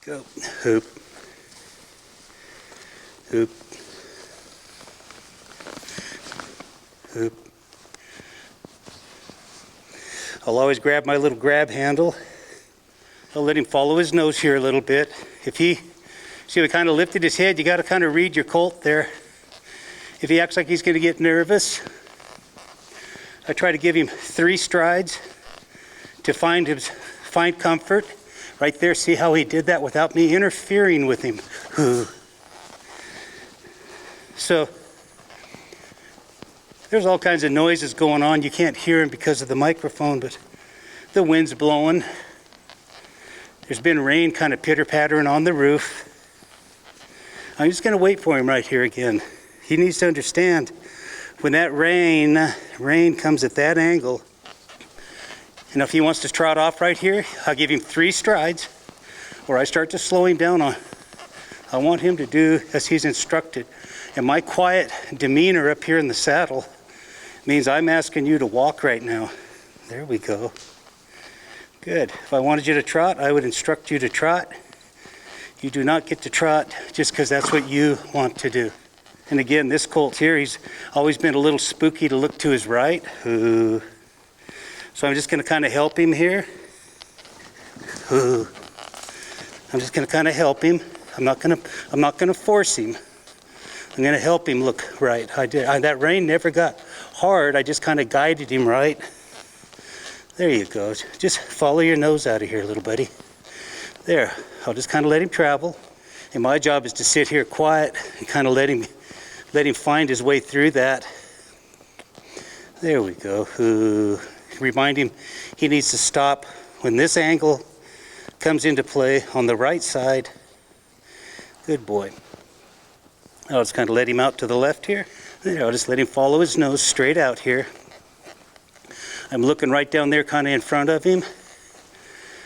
Go. Hoop. Hoop. Hoop. I'll always grab my little grab handle. I'll let him follow his nose here a little bit. If he, see, he kind of lifted his head, you got to kind of read your colt there. If he acts like he's going to get nervous, I try to give him 3 strides to find comfort. Right there, see how he did that without me interfering with him. So, there's all kinds of noises going on. You can't hear him because of the microphone, but the wind's blowing. There's been rain kind of pitter-pattering on the roof. I'm just going to wait for him right here again. He needs to understand when that rain comes at that angle, and if he wants to trot off right here, I'll give him 3 strides, or I start to slow him down. I want him to do as he's instructed. And my quiet demeanor up here in the saddle means I'm asking you to walk right now. There we go. Good. If I wanted you to trot, I would instruct you to trot. You do not get to trot just because that's what you want to do. And again, this colt here, he's always been a little spooky to look to his right. So I'm just going to kind of help him here. I'm just going to kind of help him. I'm not going to force him. I'm going to help him look right. That rein never got hard. I just kind of guided him right. There you go. Just follow your nose out of here, little buddy. There. I'll just kind of let him travel. And my job is to sit here quiet and kind of let him find his way through that. There we go. Remind him he needs to stop when this angle comes into play on the right side. Good boy. I'll just kind of let him out to the left here. There, I'll just let him follow his nose straight out here. I'm looking right down there kind of in front of him.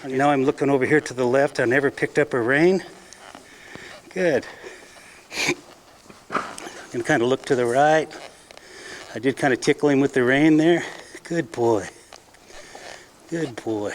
And now I'm looking over here to the left. I never picked up a rein. Good. I'm going to kind of look to the right. I did kind of tickle him with the rein there. Good boy. Good boy.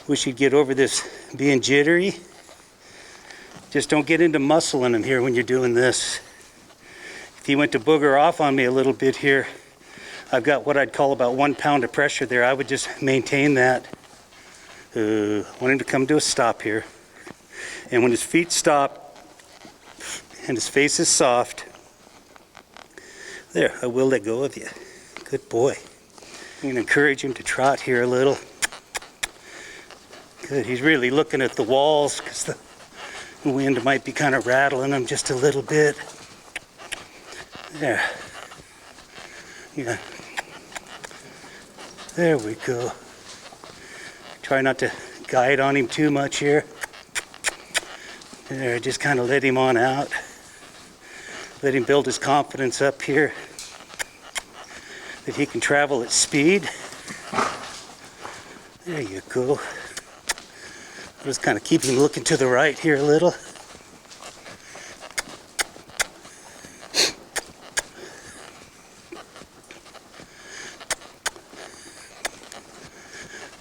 Wish he'd get over this being jittery. Just don't get into muscling him here when you're doing this. If he went to booger off on me a little bit here, I've got what I'd call about 1 pound of pressure there. I would just maintain that. I want him to come to a stop here. And when his feet stop and his face is soft, there, I will let go of you. Good boy. I'm going to encourage him to trot here a little. Good. He's really looking at the walls because the wind might be kind of rattling him just a little bit. There. Yeah. There we go. Try not to guide on him too much here. There, just kind of let him on out. Let him build his confidence up here. That he can travel at speed. There you go. I'll just kind of keep him looking to the right here a little.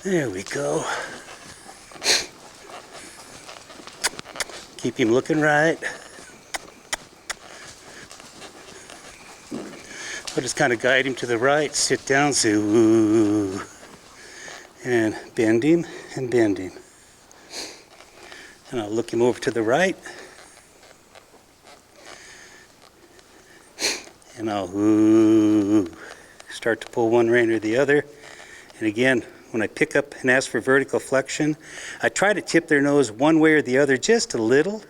There we go. Keep him looking right. I'll just kind of guide him to the right, sit down, say, ooh, and bend him and bend him. And I'll look him over to the right. And I'll start to pull one rein or the other. And again, when I pick up and ask for vertical flexion, I try to tip their nose one way or the other just a little.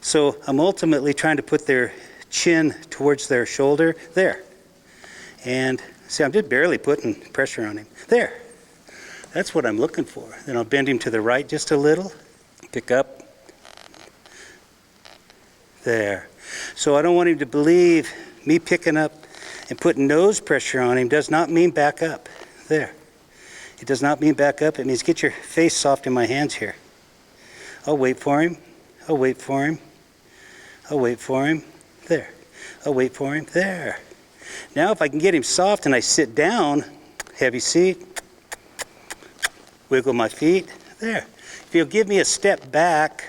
So I'm ultimately trying to put their chin towards their shoulder. There. And see, I'm just barely putting pressure on him. There. That's what I'm looking for. Then I'll bend him to the right just a little. Pick up. There. So I don't want him to believe me picking up and putting nose pressure on him does not mean back up. There. It does not mean back up. It means get your face soft in my hands here. I'll wait for him. I'll wait for him. I'll wait for him. There. I'll wait for him. There. Now if I can get him soft and I sit down, heavy seat, wiggle my feet, there. If he'll give me a step back,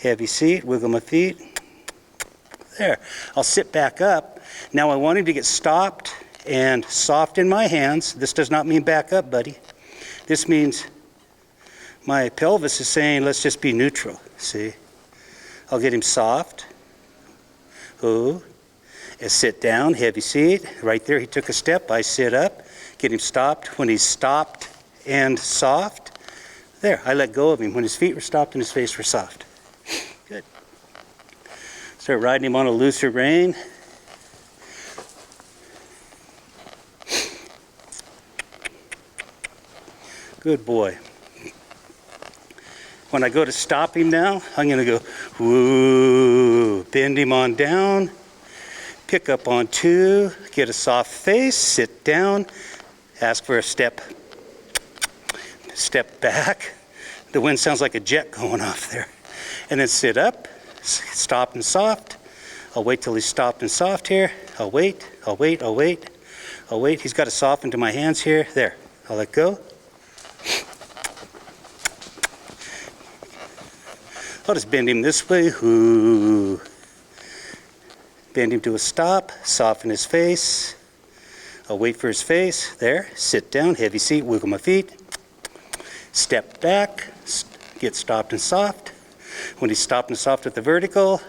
heavy seat, wiggle my feet. There, I'll sit back up. Now I want him to get stopped and soft in my hands. This does not mean back up, buddy. This means my pelvis is saying, let's just be neutral, see? I'll get him soft. Oh, and sit down, heavy seat. Right there, he took a step. I sit up, get him stopped. When he's stopped and soft, there, I let go of him. When his feet were stopped and his face were soft. Good. Start riding him on a looser rein. Good boy. When I go to stop him now, I'm going to go, woo, bend him on down, pick up on 2, get a soft face, sit down, ask for a step back. The wind sounds like a jet going off there. And then sit up, stop and soft. I'll wait till he's stopped and soft here. I'll wait. He's got to soften to my hands here. There, I'll let go. I'll just bend him this way. Ooh. Bend him to a stop, soften his face. I'll wait for his face. There, sit down, heavy seat, wiggle my feet. Step back, get stopped and soft. When he's stopped and soft at the vertical,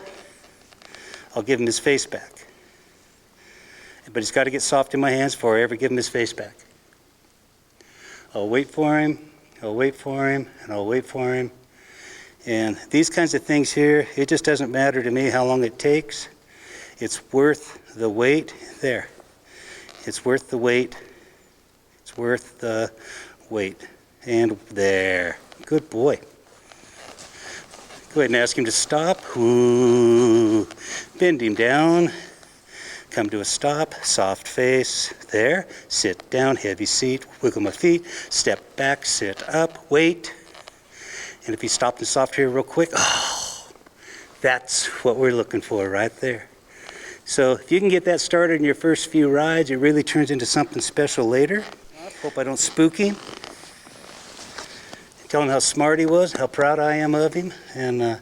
I'll give him his face back. But he's got to get soft in my hands before I ever give him his face back. I'll wait for him, and I'll wait for him. And these kinds of things here, it just doesn't matter to me how long it takes. It's worth the wait. There. It's worth the wait. It's worth the wait. And there. Good boy. Go ahead and ask him to stop. Ooh. Bend him down. Come to a stop. Soft face. There. Sit down. Heavy seat. Wiggle my feet. Step back. Sit up. Wait. And if he stopped and soft here real quick, oh, that's what we're looking for right there. So if you can get that started in your first few rides, it really turns into something special later. Hope I don't spook him. Tell him how smart he was, how proud I am of him, and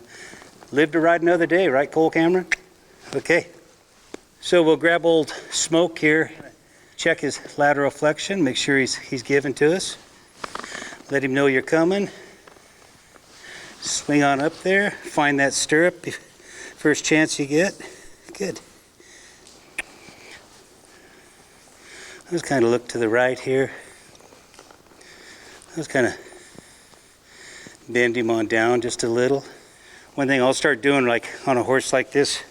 live to ride another day, right, Cole Cameron? Okay. So we'll grab old Smoke here, check his lateral flexion, make sure he's given to us. Let him know you're coming. Swing on up there, find that stirrup, first chance you get. Good. Let's kind of look to the right here. Let's kind of bend him on down just a little. One thing I'll start doing, like on a horse like this,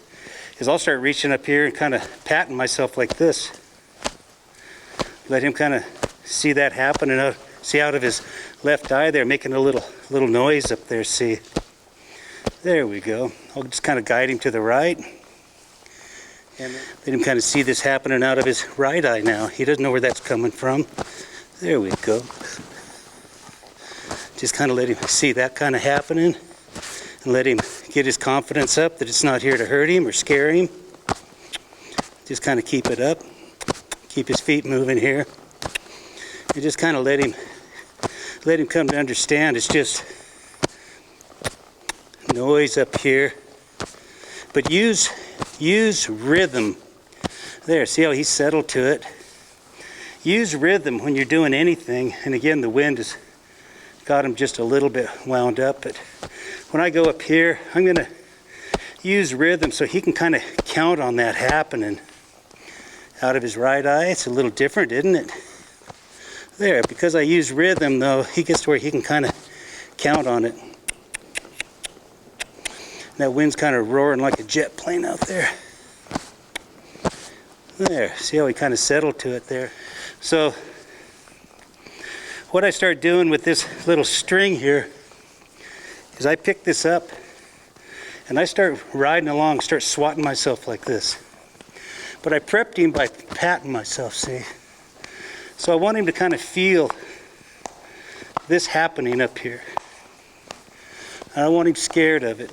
is I'll start reaching up here and kind of patting myself like this. Let him kind of see that happen, and see out of his left eye there, making a little noise up there, see. There we go. I'll just kind of guide him to the right. And let him kind of see this happening out of his right eye now. He doesn't know where that's coming from. There we go. Just kind of let him see that kind of happening. And let him get his confidence up that it's not here to hurt him or scare him. Just kind of keep it up. Keep his feet moving here. And just kind of let him come to understand it's just noise up here. But use rhythm. There, see how he's settled to it? Use rhythm when you're doing anything. And again, the wind has got him just a little bit wound up. But when I go up here, I'm going to use rhythm so he can kind of count on that happening out of his right eye. It's a little different, isn't it? There, because I use rhythm, though, he gets to where he can kind of count on it. That wind's kind of roaring like a jet plane out there. There, see how he kind of settled to it there. So what I start doing with this little string here is I pick this up and I start riding along, start swatting myself like this. But I prepped him by patting myself, see? So I want him to kind of feel this happening up here. I don't want him scared of it.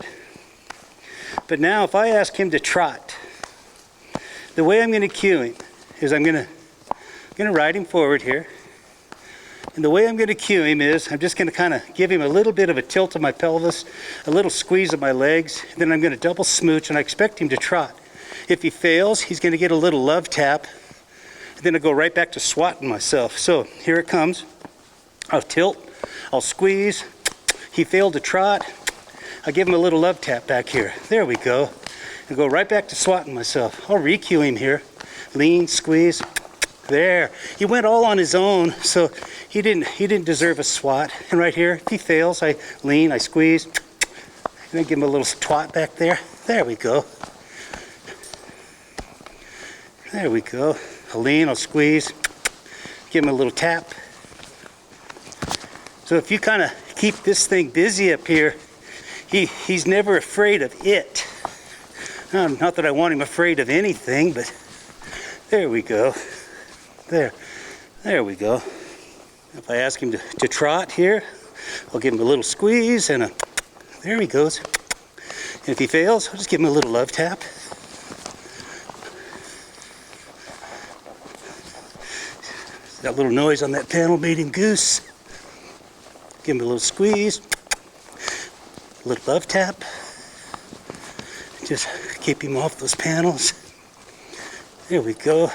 But now if I ask him to trot, the way I'm going to cue him is I'm going to ride him forward here. And the way I'm going to cue him is I'm just going to kind of give him a little bit of a tilt of my pelvis, a little squeeze of my legs, then I'm going to double smooch, and I expect him to trot. If he fails, he's going to get a little love tap, and then I'll go right back to swatting myself. So here it comes. I'll tilt, I'll squeeze. He failed to trot. I'll give him a little love tap back here. There we go. And go right back to swatting myself. I'll re-cue him here. Lean, squeeze. There. He went all on his own, so he didn't deserve a swat. And right here, if he fails, I lean, I squeeze, and then give him a little twat back there. There we go. There we go. I'll lean, I'll squeeze, give him a little tap. So if you kind of keep this thing busy up here, he's never afraid of it. Not that I want him afraid of anything, but there we go. There we go. If I ask him to trot here, I'll give him a little squeeze and there he goes. And if he fails, I'll just give him a little love tap. That little noise on that panel made him goose. Give him a little squeeze, a little love tap. Just keep him off those panels. There we go.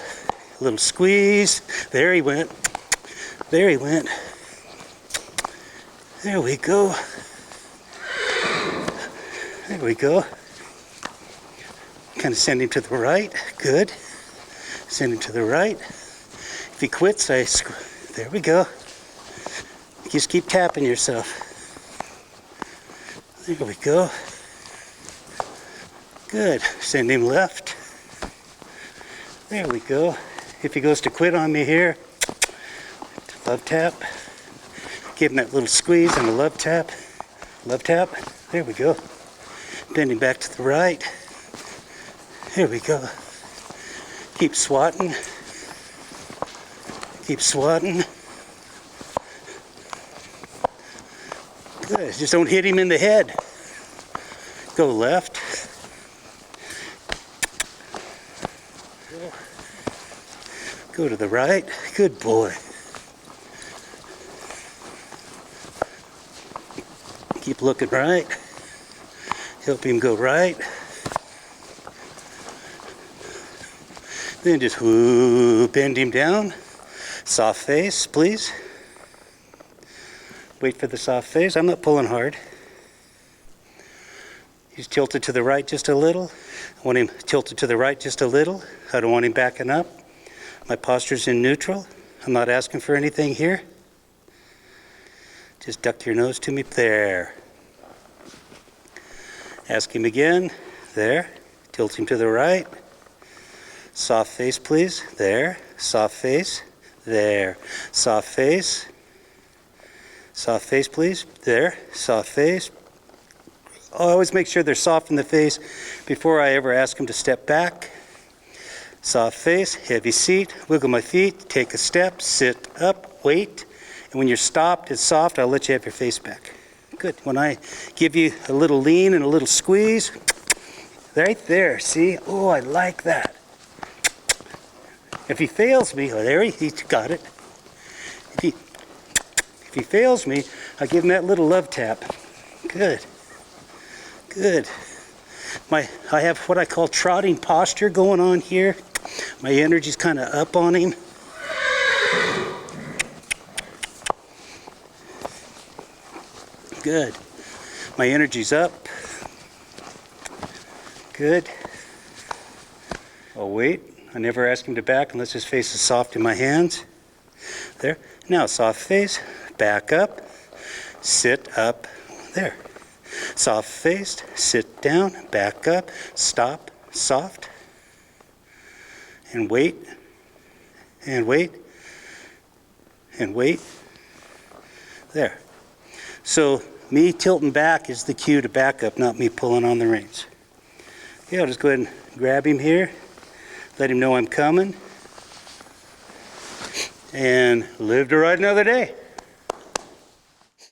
A little squeeze. There he went. There he went. There we go. There we go. Kind of send him to the right. Good. Send him to the right. If he quits, there we go. Just keep tapping yourself. There we go. Good. Send him left. There we go. If he goes to quit on me here, love tap. Give him that little squeeze and a love tap. Love tap. There we go. Bend him back to the right. There we go. Keep swatting. Keep swatting. Good. Just don't hit him in the head. Go left. Go to the right. Good boy. Keep looking right. Help him go right. Then just bend him down. Soft face, please. Wait for the soft face. I'm not pulling hard. He's tilted to the right just a little. I want him tilted to the right just a little. I don't want him backing up. My posture's in neutral. I'm not asking for anything here. Just duck your nose to me. There. Ask him again. There. Tilt him to the right. Soft face, please. There. Soft face. There. Soft face. Soft face, please. There. Soft face. I always make sure they're soft in the face before I ever ask them to step back. Soft face, heavy seat, wiggle my feet, take a step, sit up, wait. And when you're stopped, it's soft, I'll let you have your face back. Good. When I give you a little lean and a little squeeze, right there, see? Oh, I like that. If he fails me, oh, there he's got it. If he fails me, I give him that little love tap. Good. Good. I have what I call trotting posture going on here. My energy's kind of up on him. Good. My energy's up. Good. I'll wait. I never ask him to back unless his face is soft in my hands. There. Now soft face. Back up. Sit up. There. Soft faced. Sit down. Back up. Stop. Soft. And wait. And wait. And wait. There. So me tilting back is the cue to back up, not me pulling on the reins. Okay, I'll just go ahead and grab him here. Let him know I'm coming. And live to ride another day.